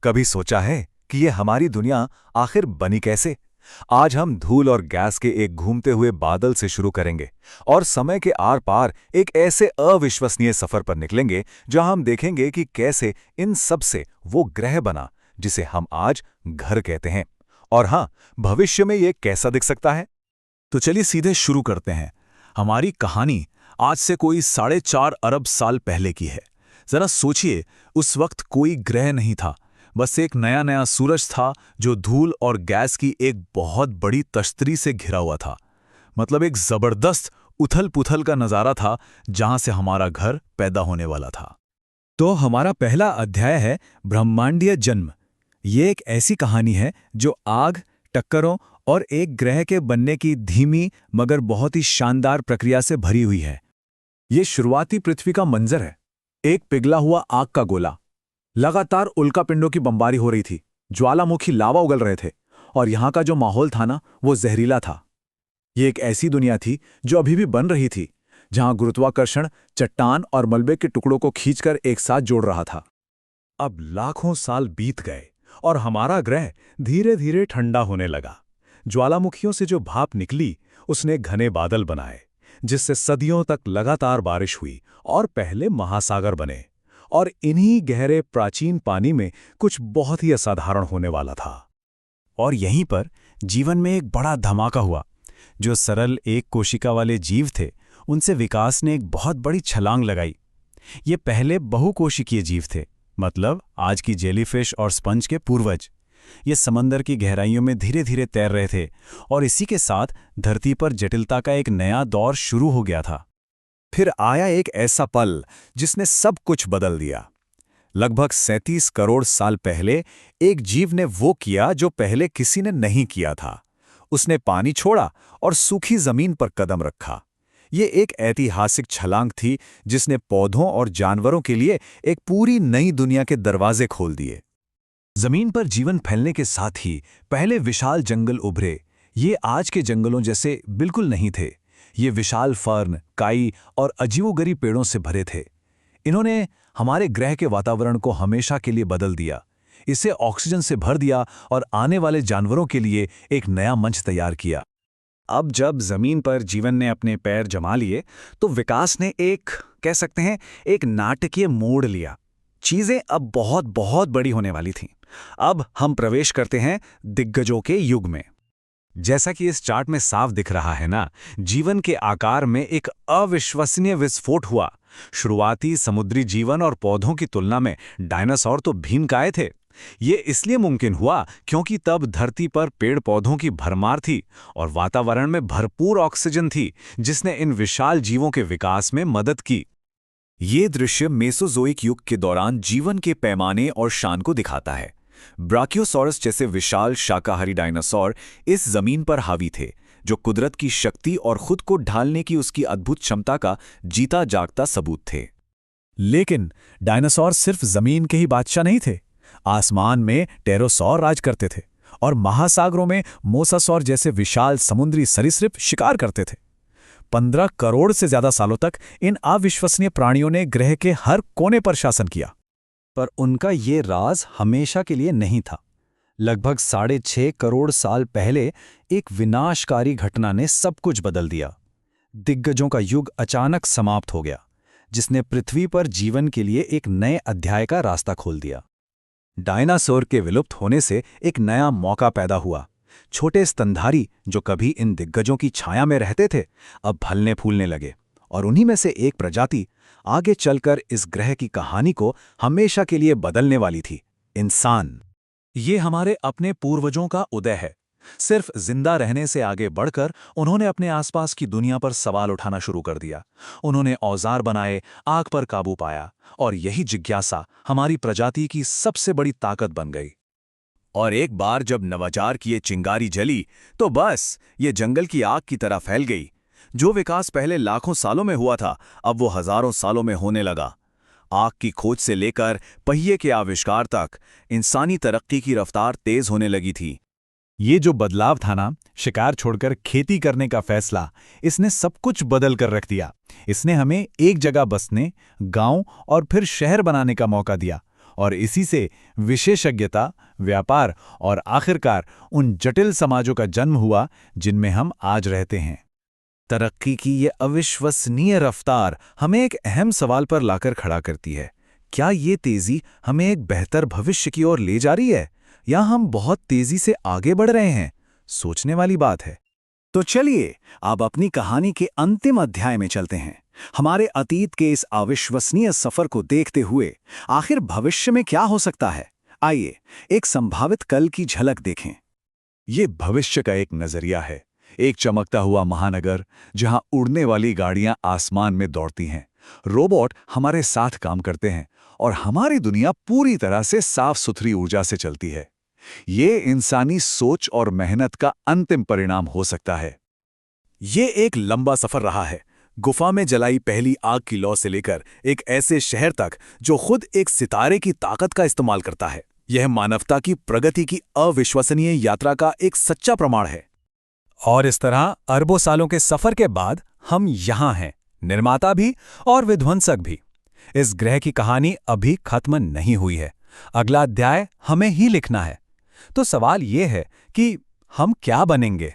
कभी सोचा है कि ये हमारी दुनिया आखिर बनी कैसे? आज हम धूल और गैस के एक घूमते हुए बादल से शुरू करेंगे और समय के आर पार एक ऐसे अविश्वसनीय सफर पर निकलेंगे जहां हम देखेंगे कि कैसे इन सब से वो ग्रह बना जिसे हम आज घर कहते हैं। और हाँ, भविष्य में ये कैसा दिख सकता है। तो चलिए सीधे शुरू करते हैं। हमारी कहानी आज से कोई 4.5 अरब साल पहले की है। जरा सोचिए, उस वक्त कोई ग्रह नहीं था, बस एक नया नया सूरज था जो धूल और गैस की एक बहुत बड़ी तश्तरी से घिरा हुआ था। मतलब एक जबरदस्त उथल पुथल का नजारा था जहां से हमारा घर पैदा होने वाला था। तो हमारा पहला अध्याय है ब्रह्मांडीय जन्म। ये एक ऐसी कहानी है जो आग, टक्करों और एक ग्रह के बनने की धीमी मगर बहुत ही शानदार प्रक्रिया से भरी हुई है। ये शुरुआती पृथ्वी का मंजर है। एक पिघला हुआ आग का गोला, लगातार उल्कापिंडों की बमबारी हो रही थी, ज्वालामुखी लावा उगल रहे थे, और यहां का जो माहौल था ना, वो जहरीला था। ये एक ऐसी दुनिया थी जो अभी भी बन रही थी, जहां गुरुत्वाकर्षण चट्टान और मलबे के टुकड़ों को खींचकर एक साथ जोड़ रहा था। अब लाखों साल बीत गए और हमारा ग्रह धीरे धीरे ठंडा होने लगा। ज्वालामुखियों से जो भाप निकली उसने घने बादल बनाए, जिससे सदियों तक लगातार बारिश हुई और पहले महासागर बने। और इन्हीं गहरे प्राचीन पानी में कुछ बहुत ही असाधारण होने वाला था। और यहीं पर जीवन में एक बड़ा धमाका हुआ। जो सरल एक कोशिका वाले जीव थे, उनसे विकास ने एक बहुत बड़ी छलांग लगाई। ये पहले बहुकोशिकीय जीव थे, मतलब आज की जेलीफिश और स्पंज के पूर्वज। ये समंदर की गहराइयों में धीरे धीरे तैर रहे थे, और इसी के साथ धरती पर जटिलता का एक नया दौर शुरू हो गया था। फिर आया एक ऐसा पल जिसने सब कुछ बदल दिया। लगभग 37 करोड़ साल पहले एक जीव ने वो किया जो पहले किसी ने नहीं किया था। उसने पानी छोड़ा और सूखी जमीन पर कदम रखा। ये एक ऐतिहासिक छलांग थी जिसने पौधों और जानवरों के लिए एक पूरी नई दुनिया के दरवाजे खोल दिए। जमीन पर जीवन फैलने के साथ ही पहले विशाल जंगल उभरे। ये आज के जंगलों जैसे बिल्कुल नहीं थे। ये विशाल फर्न, काई और अजीबोगरीब पेड़ों से भरे थे। इन्होंने हमारे ग्रह के वातावरण को हमेशा के लिए बदल दिया, इसे ऑक्सीजन से भर दिया और आने वाले जानवरों के लिए एक नया मंच तैयार किया। अब जब जमीन पर जीवन ने अपने पैर जमा लिए, तो विकास ने कह सकते हैं, एक नाटकीय मोड़ लिया। चीजें अब बहुत बहुत बड़ी होने वाली थीं। अब हम प्रवेश करते हैं दिग्गजों के युग में। जैसा कि इस चार्ट में साफ दिख रहा है ना, जीवन के आकार में एक अविश्वसनीय विस्फोट हुआ। शुरुआती समुद्री जीवन और पौधों की तुलना में डायनासोर तो भीमकाय थे। ये इसलिए मुमकिन हुआ क्योंकि तब धरती पर पेड़ पौधों की भरमार थी और वातावरण में भरपूर ऑक्सीजन थी, जिसने इन विशाल जीवों के विकास में मदद की। ये दृश्य मेसोजोइक युग के दौरान जीवन के पैमाने और शान को दिखाता है। ब्राकियोसॉरस जैसे विशाल शाकाहारी डायनासोर इस जमीन पर हावी थे, जो कुदरत की शक्ति और खुद को ढालने की उसकी अद्भुत क्षमता का जीता जागता सबूत थे। लेकिन डायनासोर सिर्फ जमीन के ही बादशाह नहीं थे। आसमान में टेरोसौर राज करते थे और महासागरों में मोसासौर जैसे विशाल समुद्री सरीसृप शिकार करते थे। 15 करोड़ से ज्यादा सालों तक इन अविश्वसनीय प्राणियों ने ग्रह के हर कोने पर शासन किया। पर उनका ये राज हमेशा के लिए नहीं था। लगभग 6.5 करोड़ साल पहले एक विनाशकारी घटना ने सब कुछ बदल दिया। दिग्गजों का युग अचानक समाप्त हो गया, जिसने पृथ्वी पर जीवन के लिए एक नए अध्याय का रास्ता खोल दिया। डायनासोर के विलुप्त होने से एक नया मौका पैदा हुआ। छोटे स्तनधारी जो कभी इन दिग्गजों की छाया में रहते थे, अब फलने फूलने लगे, और उन्हीं में से एक प्रजाति आगे चलकर इस ग्रह की कहानी को हमेशा के लिए बदलने वाली थी, इंसान। ये हमारे अपने पूर्वजों का उदय है। सिर्फ जिंदा रहने से आगे बढ़कर उन्होंने अपने आसपास की दुनिया पर सवाल उठाना शुरू कर दिया। उन्होंने औजार बनाए, आग पर काबू पाया, और यही जिज्ञासा हमारी प्रजाति की सबसे बड़ी ताकत बन गई। और एक बार जब नवाचार की ये चिंगारी जली, तो बस ये जंगल की आग की तरह फैल गई। जो विकास पहले लाखों सालों में हुआ था, अब वो हजारों सालों में होने लगा। आग की खोज से लेकर पहिए के आविष्कार तक इंसानी तरक्की की रफ्तार तेज होने लगी थी। ये जो बदलाव था ना, शिकार छोड़कर खेती करने का फैसला, इसने सब कुछ बदल कर रख दिया। इसने हमें एक जगह बसने, गांव और फिर शहर बनाने का मौका दिया, और इसी से विशेषज्ञता, व्यापार और आखिरकार उन जटिल समाजों का जन्म हुआ जिनमें हम आज रहते हैं। तरक्की की ये अविश्वसनीय रफ्तार हमें एक अहम सवाल पर लाकर खड़ा करती है। क्या ये तेजी हमें एक बेहतर भविष्य की ओर ले जा रही है, या हम बहुत तेजी से आगे बढ़ रहे हैं? सोचने वाली बात है। तो चलिए अब अपनी कहानी के अंतिम अध्याय में चलते हैं। हमारे अतीत के इस अविश्वसनीय सफर को देखते हुए आखिर भविष्य में क्या हो सकता है? आइए एक संभावित कल की झलक देखें। ये भविष्य का एक नजरिया है, एक चमकता हुआ महानगर जहां उड़ने वाली गाड़ियां आसमान में दौड़ती हैं, रोबोट हमारे साथ काम करते हैं और हमारी दुनिया पूरी तरह से साफ सुथरी ऊर्जा से चलती है। ये इंसानी सोच और मेहनत का अंतिम परिणाम हो सकता है। ये एक लंबा सफर रहा है, गुफा में जलाई पहली आग की लौ से लेकर एक ऐसे शहर तक जो खुद एक सितारे की ताकत का इस्तेमाल करता है। यह मानवता की प्रगति की अविश्वसनीय यात्रा का एक सच्चा प्रमाण है। और इस तरह अरबों सालों के सफर के बाद हम यहां हैं, निर्माता भी और विध्वंसक भी। इस ग्रह की कहानी अभी खत्म नहीं हुई है, अगला अध्याय हमें ही लिखना है। तो सवाल ये है कि हम क्या बनेंगे?